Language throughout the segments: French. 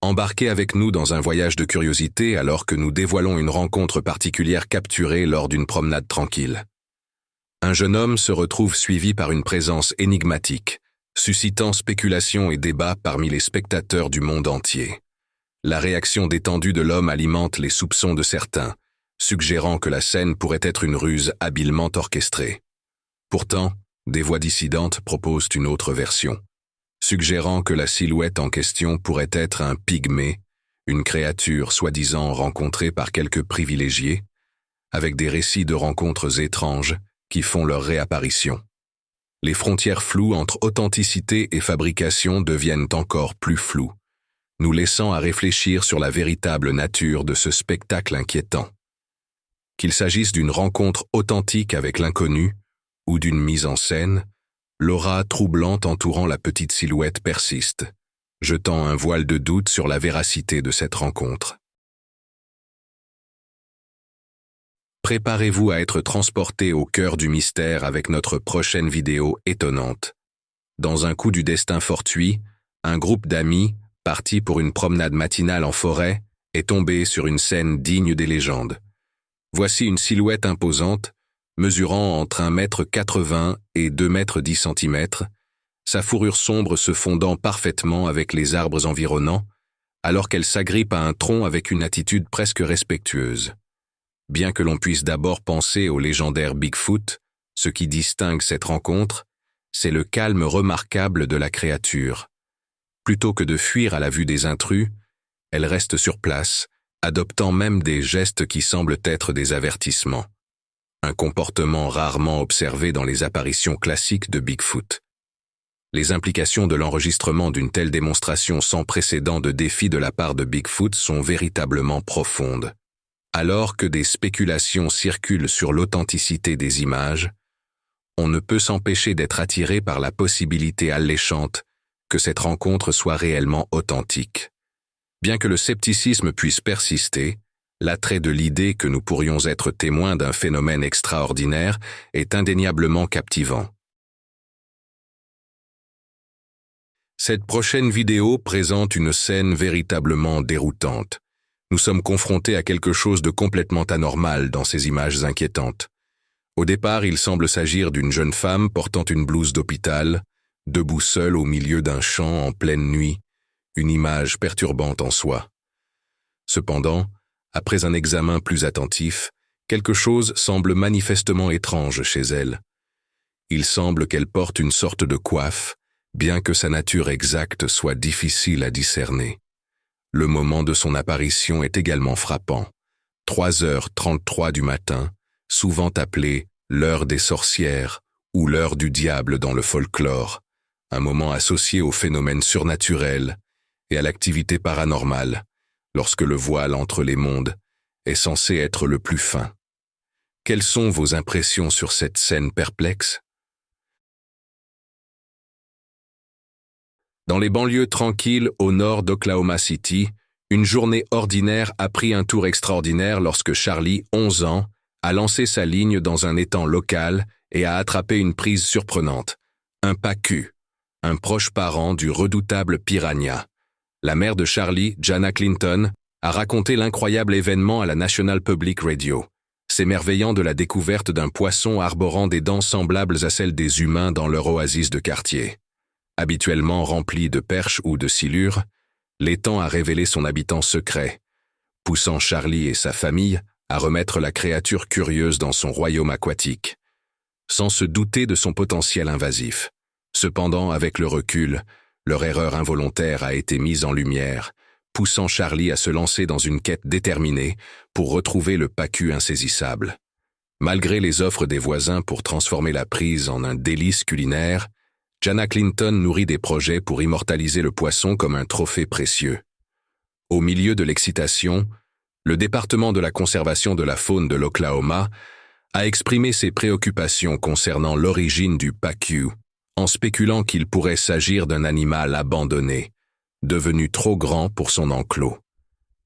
Embarquez avec nous dans un voyage de curiosité alors que nous dévoilons une rencontre particulière capturée lors d'une promenade tranquille. Un jeune homme se retrouve suivi par une présence énigmatique, suscitant spéculation et débats parmi les spectateurs du monde entier. La réaction détendue de l'homme alimente les soupçons de certains, suggérant que la scène pourrait être une ruse habilement orchestrée. Pourtant, des voix dissidentes proposent une autre version, suggérant que la silhouette en question pourrait être un pygmée, une créature soi-disant rencontrée par quelques privilégiés, avec des récits de rencontres étranges qui font leur réapparition. Les frontières floues entre authenticité et fabrication deviennent encore plus floues, nous laissant à réfléchir sur la véritable nature de ce spectacle inquiétant. Qu'il s'agisse d'une rencontre authentique avec l'inconnu ou d'une mise en scène, l'aura troublante entourant la petite silhouette persiste, jetant un voile de doute sur la véracité de cette rencontre. Préparez-vous à être transporté au cœur du mystère avec notre prochaine vidéo étonnante. Dans un coup du destin fortuit, un groupe d'amis, partis pour une promenade matinale en forêt, est tombé sur une scène digne des légendes. Voici une silhouette imposante, mesurant entre 1,80 m et 2,10 m, sa fourrure sombre se fondant parfaitement avec les arbres environnants, alors qu'elle s'agrippe à un tronc avec une attitude presque respectueuse. Bien que l'on puisse d'abord penser au légendaire Bigfoot, ce qui distingue cette rencontre, c'est le calme remarquable de la créature. Plutôt que de fuir à la vue des intrus, elle reste sur place, adoptant même des gestes qui semblent être des avertissements. Un comportement rarement observé dans les apparitions classiques de Bigfoot. Les implications de l'enregistrement d'une telle démonstration sans précédent de défi de la part de Bigfoot sont véritablement profondes. Alors que des spéculations circulent sur l'authenticité des images, on ne peut s'empêcher d'être attiré par la possibilité alléchante que cette rencontre soit réellement authentique. Bien que le scepticisme puisse persister, l'attrait de l'idée que nous pourrions être témoins d'un phénomène extraordinaire est indéniablement captivant. Cette prochaine vidéo présente une scène véritablement déroutante. Nous sommes confrontés à quelque chose de complètement anormal dans ces images inquiétantes. Au départ, il semble s'agir d'une jeune femme portant une blouse d'hôpital, debout seule au milieu d'un champ en pleine nuit, une image perturbante en soi. Cependant, après un examen plus attentif, quelque chose semble manifestement étrange chez elle. Il semble qu'elle porte une sorte de coiffe, bien que sa nature exacte soit difficile à discerner. Le moment de son apparition est également frappant. 3h33 du matin, souvent appelée l'heure des sorcières ou l'heure du diable dans le folklore, un moment associé aux phénomènes surnaturels et à l'activité paranormale, lorsque le voile entre les mondes est censé être le plus fin. Quelles sont vos impressions sur cette scène perplexe? Dans les banlieues tranquilles au nord d'Oklahoma City, une journée ordinaire a pris un tour extraordinaire lorsque Charlie, 11 ans, a lancé sa ligne dans un étang local et a attrapé une prise surprenante, un pacu, un proche parent du redoutable piranha. La mère de Charlie, Jana Clinton, a raconté l'incroyable événement à la National Public Radio, s'émerveillant de la découverte d'un poisson arborant des dents semblables à celles des humains dans leur oasis de quartier. Habituellement rempli de perches ou de silures, l'étang a révélé son habitant secret, poussant Charlie et sa famille à remettre la créature curieuse dans son royaume aquatique, sans se douter de son potentiel invasif. Cependant, avec le recul, leur erreur involontaire a été mise en lumière, poussant Charlie à se lancer dans une quête déterminée pour retrouver le pacu insaisissable. Malgré les offres des voisins pour transformer la prise en un délice culinaire, Jana Clinton nourrit des projets pour immortaliser le poisson comme un trophée précieux. Au milieu de l'excitation, le département de la conservation de la faune de l'Oklahoma a exprimé ses préoccupations concernant l'origine du pacu, en spéculant qu'il pourrait s'agir d'un animal abandonné, devenu trop grand pour son enclos.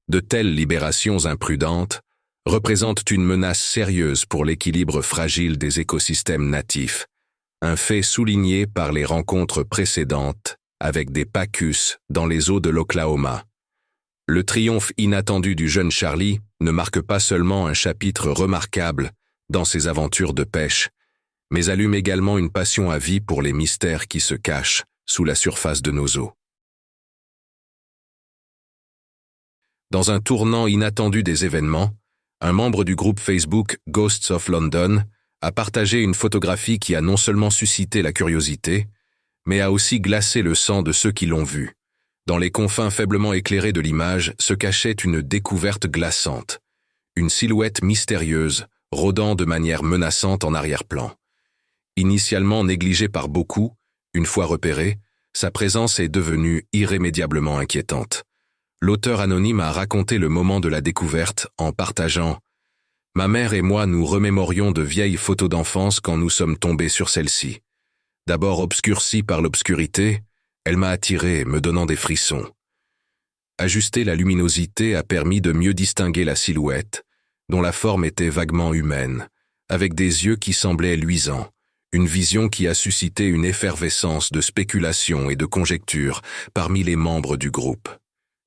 De telles libérations imprudentes représentent une menace sérieuse pour l'équilibre fragile des écosystèmes natifs, un fait souligné par les rencontres précédentes avec des Pacus dans les eaux de l'Oklahoma. Le triomphe inattendu du jeune Charlie ne marque pas seulement un chapitre remarquable dans ses aventures de pêche, mais allume également une passion à vie pour les mystères qui se cachent sous la surface de nos eaux. Dans un tournant inattendu des événements, un membre du groupe Facebook Ghosts of London a partagé une photographie qui a non seulement suscité la curiosité, mais a aussi glacé le sang de ceux qui l'ont vue. Dans les confins faiblement éclairés de l'image se cachait une découverte glaçante, une silhouette mystérieuse, rôdant de manière menaçante en arrière-plan. Initialement négligée par beaucoup, une fois repérée, sa présence est devenue irrémédiablement inquiétante. L'auteur anonyme a raconté le moment de la découverte en partageant « Ma mère et moi nous remémorions de vieilles photos d'enfance quand nous sommes tombés sur celle-ci. D'abord obscurcie par l'obscurité, elle m'a attiré, me donnant des frissons. Ajuster la luminosité a permis de mieux distinguer la silhouette, dont la forme était vaguement humaine, avec des yeux qui semblaient luisants, une vision qui a suscité une effervescence de spéculation et de conjectures parmi les membres du groupe.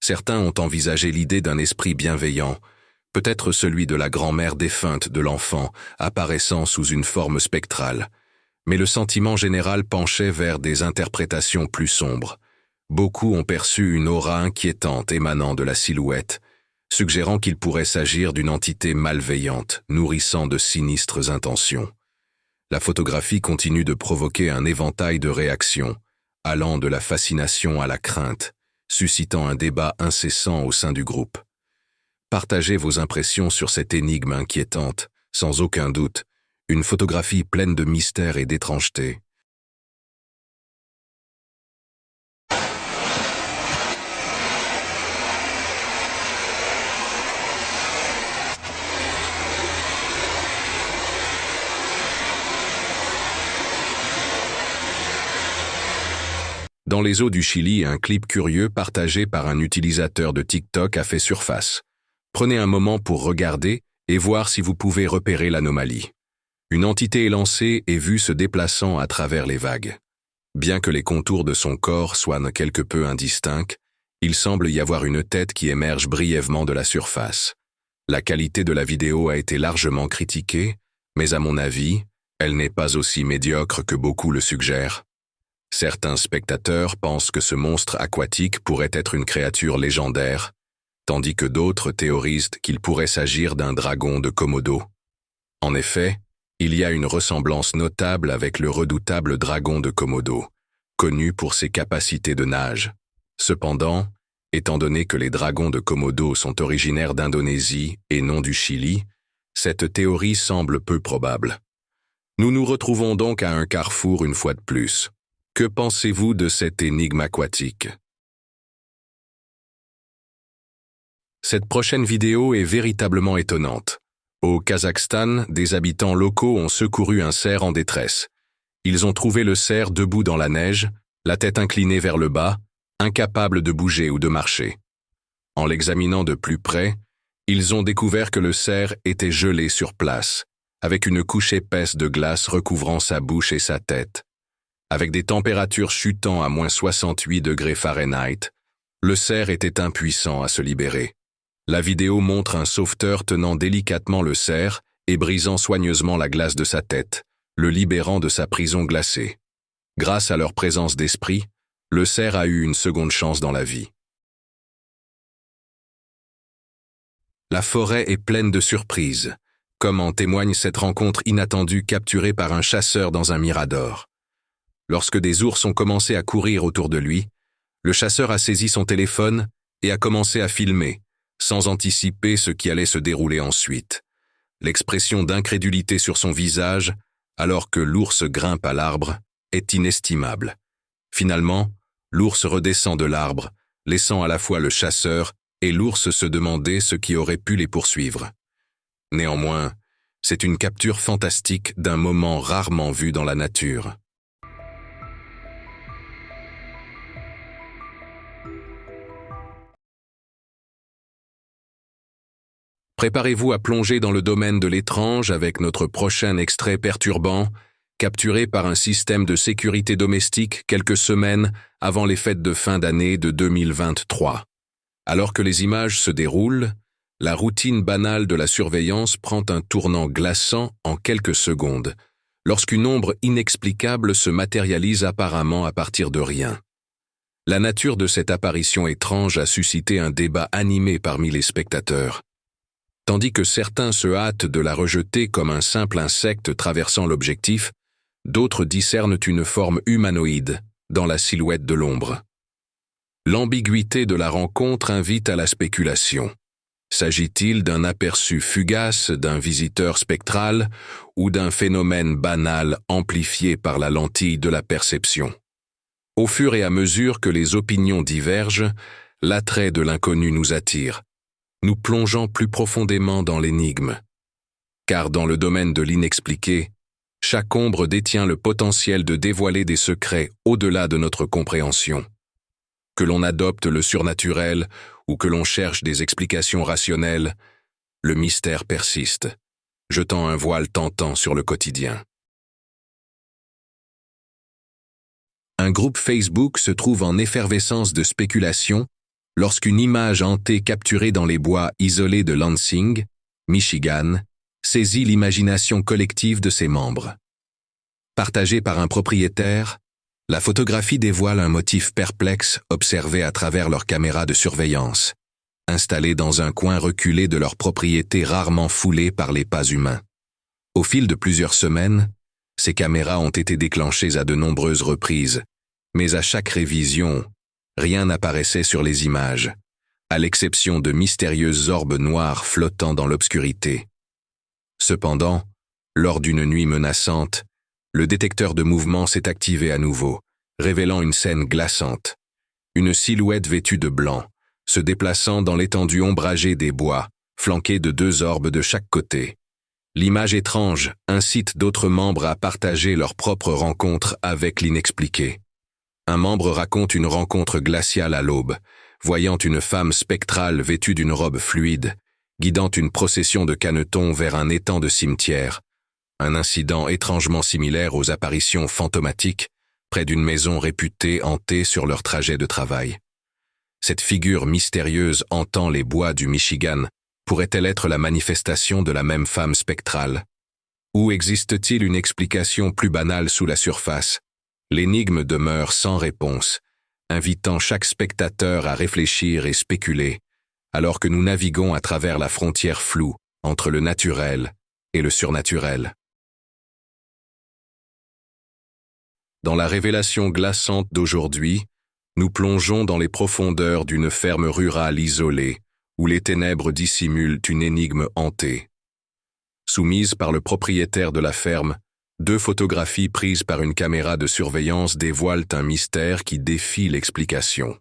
Certains ont envisagé l'idée d'un esprit bienveillant, peut-être celui de la grand-mère défunte de l'enfant, apparaissant sous une forme spectrale. Mais le sentiment général penchait vers des interprétations plus sombres. Beaucoup ont perçu une aura inquiétante émanant de la silhouette, suggérant qu'il pourrait s'agir d'une entité malveillante, nourrissant de sinistres intentions. La photographie continue de provoquer un éventail de réactions, allant de la fascination à la crainte, suscitant un débat incessant au sein du groupe. Partagez vos impressions sur cette énigme inquiétante, sans aucun doute, une photographie pleine de mystère et d'étrangeté. Dans les eaux du Chili, un clip curieux partagé par un utilisateur de TikTok a fait surface. Prenez un moment pour regarder et voir si vous pouvez repérer l'anomalie. Une entité élancée est vue se déplaçant à travers les vagues. Bien que les contours de son corps soient quelque peu indistincts, il semble y avoir une tête qui émerge brièvement de la surface. La qualité de la vidéo a été largement critiquée, mais à mon avis, elle n'est pas aussi médiocre que beaucoup le suggèrent. Certains spectateurs pensent que ce monstre aquatique pourrait être une créature légendaire, tandis que d'autres théorisent qu'il pourrait s'agir d'un dragon de Komodo. En effet, il y a une ressemblance notable avec le redoutable dragon de Komodo, connu pour ses capacités de nage. Cependant, étant donné que les dragons de Komodo sont originaires d'Indonésie et non du Chili, cette théorie semble peu probable. Nous nous retrouvons donc à un carrefour une fois de plus. Que pensez-vous de cette énigme aquatique? Cette prochaine vidéo est véritablement étonnante. Au Kazakhstan, des habitants locaux ont secouru un cerf en détresse. Ils ont trouvé le cerf debout dans la neige, la tête inclinée vers le bas, incapable de bouger ou de marcher. En l'examinant de plus près, ils ont découvert que le cerf était gelé sur place, avec une couche épaisse de glace recouvrant sa bouche et sa tête. Avec des températures chutant à -68 degrés Fahrenheit, le cerf était impuissant à se libérer. La vidéo montre un sauveteur tenant délicatement le cerf et brisant soigneusement la glace de sa tête, le libérant de sa prison glacée. Grâce à leur présence d'esprit, le cerf a eu une seconde chance dans la vie. La forêt est pleine de surprises, comme en témoigne cette rencontre inattendue capturée par un chasseur dans un mirador. Lorsque des ours ont commencé à courir autour de lui, le chasseur a saisi son téléphone et a commencé à filmer, sans anticiper ce qui allait se dérouler ensuite. L'expression d'incrédulité sur son visage, alors que l'ours grimpe à l'arbre, est inestimable. Finalement, l'ours redescend de l'arbre, laissant à la fois le chasseur et l'ours se demander ce qui aurait pu les poursuivre. Néanmoins, c'est une capture fantastique d'un moment rarement vu dans la nature. Préparez-vous à plonger dans le domaine de l'étrange avec notre prochain extrait perturbant, capturées par un système de sécurité domestique quelques semaines avant les fêtes de fin d'année de 2023. Alors que les images se déroulent, la routine banale de la surveillance prend un tournant glaçant en quelques secondes, lorsqu'une ombre inexplicable se matérialise apparemment à partir de rien. La nature de cette apparition étrange a suscité un débat animé parmi les spectateurs. Tandis que certains se hâtent de la rejeter comme un simple insecte traversant l'objectif, d'autres discernent une forme humanoïde dans la silhouette de l'ombre. L'ambiguïté de la rencontre invite à la spéculation. S'agit-il d'un aperçu fugace d'un visiteur spectral ou d'un phénomène banal amplifié par la lentille de la perception? Au fur et à mesure que les opinions divergent, l'attrait de l'inconnu nous attire, nous plongeant plus profondément dans l'énigme. Car dans le domaine de l'inexpliqué, chaque ombre détient le potentiel de dévoiler des secrets au-delà de notre compréhension. Que l'on adopte le surnaturel ou que l'on cherche des explications rationnelles, le mystère persiste, jetant un voile tentant sur le quotidien. Un groupe Facebook se trouve en effervescence de spéculation lorsqu'une image hantée capturée dans les bois isolés de Lansing, Michigan, saisit l'imagination collective de ses membres. Partagée par un propriétaire, la photographie dévoile un motif perplexe observé à travers leur caméra de surveillance, installée dans un coin reculé de leur propriété rarement foulée par les pas humains. Au fil de plusieurs semaines, ces caméras ont été déclenchées à de nombreuses reprises, mais à chaque révision, rien n'apparaissait sur les images, à l'exception de mystérieuses orbes noires flottant dans l'obscurité. Cependant, lors d'une nuit menaçante, le détecteur de mouvement s'est activé à nouveau, révélant une scène glaçante. Une silhouette vêtue de blanc, se déplaçant dans l'étendue ombragée des bois, flanquée de 2 orbes de chaque côté. L'image étrange incite d'autres membres à partager leur propre rencontre avec l'inexpliqué. Un membre raconte une rencontre glaciale à l'aube, voyant une femme spectrale vêtue d'une robe fluide, guidant une procession de canetons vers un étang de cimetière, un incident étrangement similaire aux apparitions fantomatiques près d'une maison réputée hantée sur leur trajet de travail. Cette figure mystérieuse hantant les bois du Michigan pourrait-elle être la manifestation de la même femme spectrale? Ou existe-t-il une explication plus banale sous la surface? L'énigme demeure sans réponse, invitant chaque spectateur à réfléchir et spéculer, alors que nous naviguons à travers la frontière floue entre le naturel et le surnaturel. Dans la révélation glaçante d'aujourd'hui, nous plongeons dans les profondeurs d'une ferme rurale isolée, où les ténèbres dissimulent une énigme hantée. Soumises par le propriétaire de la ferme, 2 photographies prises par une caméra de surveillance dévoilent un mystère qui défie l'explication.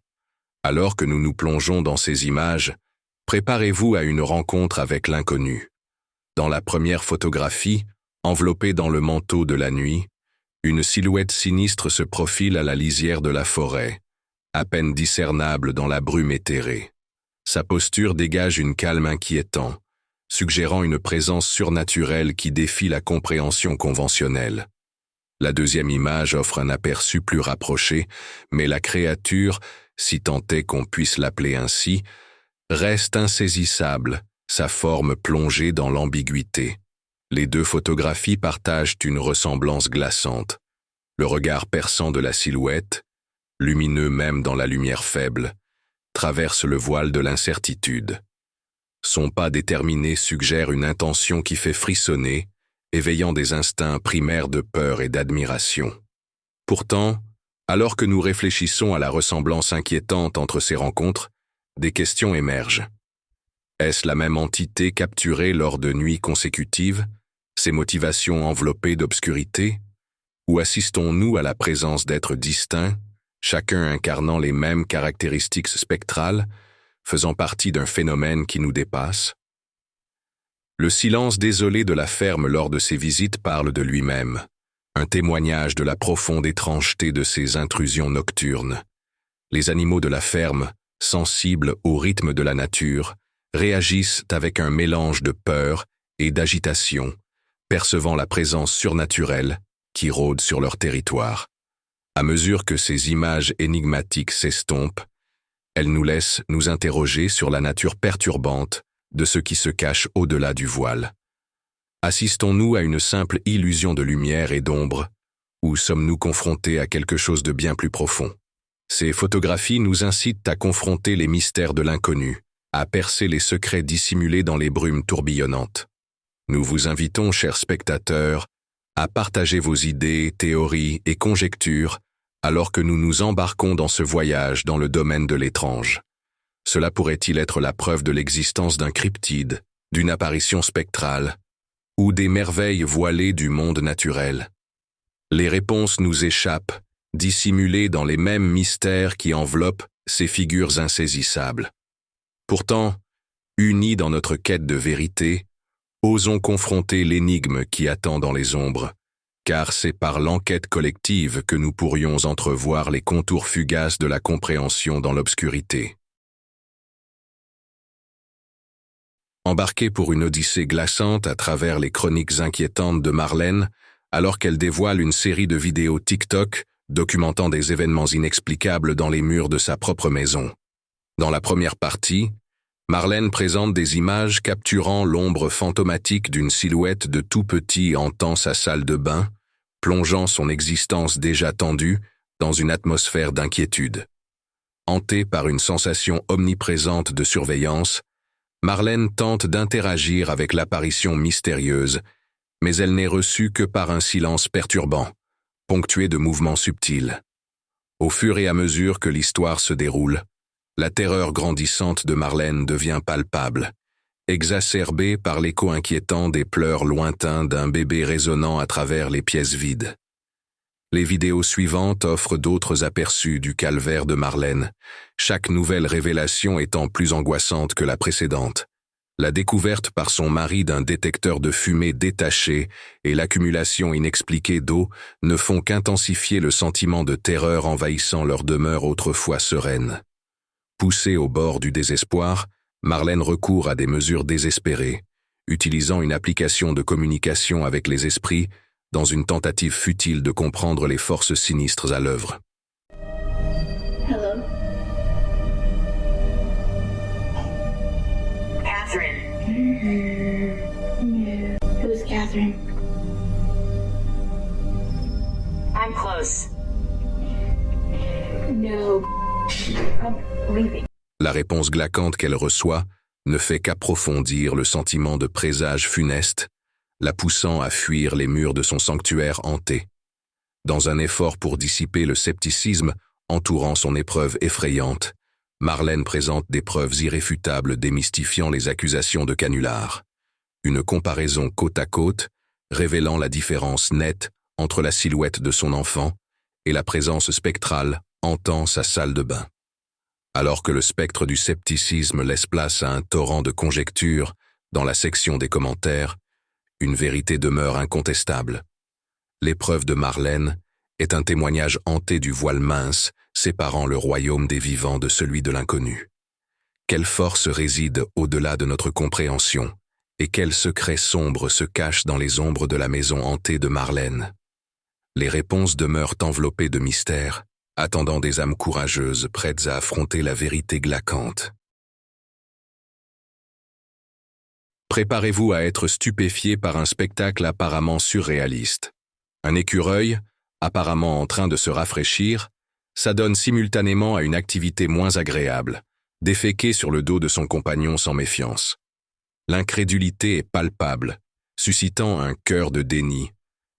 Alors que nous nous plongeons dans ces images, préparez-vous à une rencontre avec l'inconnu. Dans la première photographie, enveloppée dans le manteau de la nuit, une silhouette sinistre se profile à la lisière de la forêt, à peine discernable dans la brume éthérée. Sa posture dégage une calme inquiétant, suggérant une présence surnaturelle qui défie la compréhension conventionnelle. La deuxième image offre un aperçu plus rapproché, mais la créature, si tant est qu'on puisse l'appeler ainsi, reste insaisissable, sa forme plongée dans l'ambiguïté. Les 2 photographies partagent une ressemblance glaçante. Le regard perçant de la silhouette, lumineux même dans la lumière faible, traverse le voile de l'incertitude. Son pas déterminé suggère une intention qui fait frissonner, éveillant des instincts primaires de peur et d'admiration. Pourtant, alors que nous réfléchissons à la ressemblance inquiétante entre ces rencontres, des questions émergent. Est-ce la même entité capturée lors de nuits consécutives, ses motivations enveloppées d'obscurité? Ou assistons-nous à la présence d'êtres distincts, chacun incarnant les mêmes caractéristiques spectrales, faisant partie d'un phénomène qui nous dépasse? Le silence désolé de la ferme lors de ces visites parle de lui-même, un témoignage de la profonde étrangeté de ces intrusions nocturnes. Les animaux de la ferme, sensibles au rythme de la nature, réagissent avec un mélange de peur et d'agitation, percevant la présence surnaturelle qui rôdent sur leur territoire. À mesure que ces images énigmatiques s'estompent, elles nous laissent nous interroger sur la nature perturbante de ce qui se cache au-delà du voile. Assistons-nous à une simple illusion de lumière et d'ombre, ou sommes-nous confrontés à quelque chose de bien plus profond? Ces photographies nous incitent à confronter les mystères de l'inconnu, à percer les secrets dissimulés dans les brumes tourbillonnantes. Nous vous invitons, chers spectateurs, à partager vos idées, théories et conjectures alors que nous nous embarquons dans ce voyage dans le domaine de l'étrange. Cela pourrait-il être la preuve de l'existence d'un cryptide, d'une apparition spectrale, ou des merveilles voilées du monde naturel? Les réponses nous échappent, dissimulées dans les mêmes mystères qui enveloppent ces figures insaisissables. Pourtant, unis dans notre quête de vérité, osons confronter l'énigme qui attend dans les ombres, car c'est par l'enquête collective que nous pourrions entrevoir les contours fugaces de la compréhension dans l'obscurité. Embarqués pour une odyssée glaçante à travers les chroniques inquiétantes de Marlène, alors qu'elle dévoile une série de vidéos TikTok documentant des événements inexplicables dans les murs de sa propre maison. Dans la première partie, Marlène présente des images capturant l'ombre fantomatique d'une silhouette de tout petit hantant sa salle de bain, plongeant son existence déjà tendue dans une atmosphère d'inquiétude. Hantée par une sensation omniprésente de surveillance, Marlène tente d'interagir avec l'apparition mystérieuse, mais elle n'est reçue que par un silence perturbant, ponctué de mouvements subtils. Au fur et à mesure que l'histoire se déroule, la terreur grandissante de Marlène devient palpable, exacerbée par l'écho inquiétant des pleurs lointains d'un bébé résonnant à travers les pièces vides. Les vidéos suivantes offrent d'autres aperçus du calvaire de Marlène, chaque nouvelle révélation étant plus angoissante que la précédente. La découverte par son mari d'un détecteur de fumée détaché et l'accumulation inexpliquée d'eau ne font qu'intensifier le sentiment de terreur envahissant leur demeure autrefois sereine. Poussée au bord du désespoir, Marlène recourt à des mesures désespérées, utilisant une application de communication avec les esprits dans une tentative futile de comprendre les forces sinistres à l'œuvre. Hello. Catherine. No. Who's Catherine? I'm close. No. I'm leaving. La réponse glaquante qu'elle reçoit ne fait qu'approfondir le sentiment de présage funeste, la poussant à fuir les murs de son sanctuaire hanté. Dans un effort pour dissiper le scepticisme entourant son épreuve effrayante, Marlène présente des preuves irréfutables démystifiant les accusations de canular. Une comparaison côte à côte, révélant la différence nette entre la silhouette de son enfant et la présence spectrale hantant sa salle de bain. Alors que le spectre du scepticisme laisse place à un torrent de conjectures dans la section des commentaires, une vérité demeure incontestable. L'épreuve de Marlène est un témoignage hanté du voile mince séparant le royaume des vivants de celui de l'inconnu. Quelle force réside au-delà de notre compréhension et quel secret sombre se cache dans les ombres de la maison hantée de Marlène? Les réponses demeurent enveloppées de mystères, attendant des âmes courageuses prêtes à affronter la vérité glaquante. Préparez-vous à être stupéfié par un spectacle apparemment surréaliste. Un écureuil, apparemment en train de se rafraîchir, s'adonne simultanément à une activité moins agréable, déféquer sur le dos de son compagnon sans méfiance. L'incrédulité est palpable, suscitant un cœur de déni.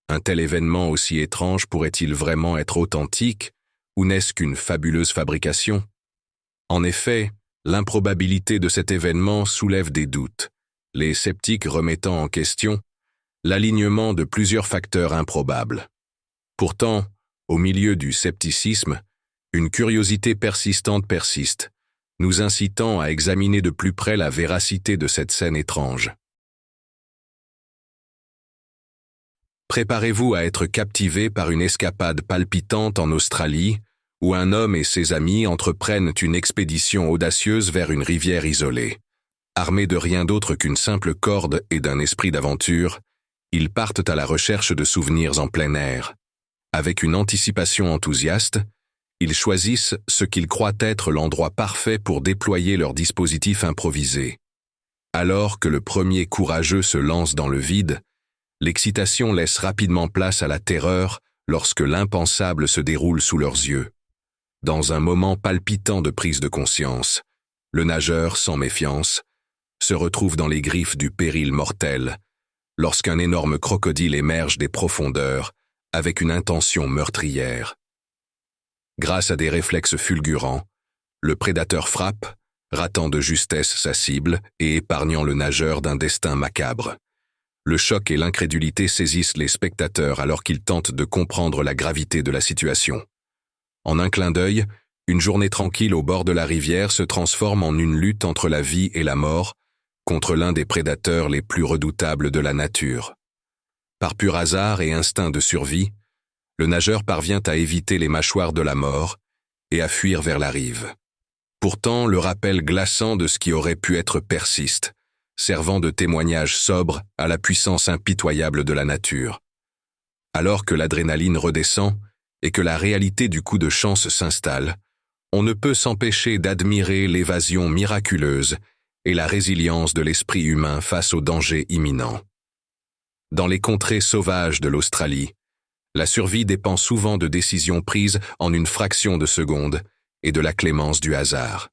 Un tel événement aussi étrange pourrait-il vraiment être authentique, ou n'est-ce qu'une fabuleuse fabrication? En effet, l'improbabilité de cet événement soulève des doutes, les sceptiques remettant en question l'alignement de plusieurs facteurs improbables. Pourtant, au milieu du scepticisme, une curiosité persistante persiste, nous incitant à examiner de plus près la véracité de cette scène étrange. Préparez-vous à être captivé par une escapade palpitante en Australie, où un homme et ses amis entreprennent une expédition audacieuse vers une rivière isolée. Armés de rien d'autre qu'une simple corde et d'un esprit d'aventure, Ils partent à la recherche de souvenirs en plein air. Avec une anticipation enthousiaste, ils choisissent ce qu'ils croient être l'endroit parfait pour déployer leur dispositif improvisé. Alors que le premier courageux se lance dans le vide, l'excitation laisse rapidement place à la terreur lorsque l'impensable se déroule sous leurs yeux. Dans un moment palpitant de prise de conscience, le nageur, sans méfiance, se retrouve dans les griffes du péril mortel, lorsqu'un énorme crocodile émerge des profondeurs avec une intention meurtrière. Grâce à des réflexes fulgurants, le prédateur frappe, ratant de justesse sa cible et épargnant le nageur d'un destin macabre. Le choc et l'incrédulité saisissent les spectateurs alors qu'ils tentent de comprendre la gravité de la situation. En un clin d'œil, une journée tranquille au bord de la rivière se transforme en une lutte entre la vie et la mort, contre l'un des prédateurs les plus redoutables de la nature. Par pur hasard et instinct de survie, le nageur parvient à éviter les mâchoires de la mort et à fuir vers la rive. Pourtant, le rappel glaçant de ce qui aurait pu être persiste, servant de témoignage sobre à la puissance impitoyable de la nature. Alors que l'adrénaline redescend et que la réalité du coup de chance s'installe, on ne peut s'empêcher d'admirer l'évasion miraculeuse et la résilience de l'esprit humain face aux dangers imminents. Dans les contrées sauvages de l'Australie, la survie dépend souvent de décisions prises en une fraction de seconde et de la clémence du hasard.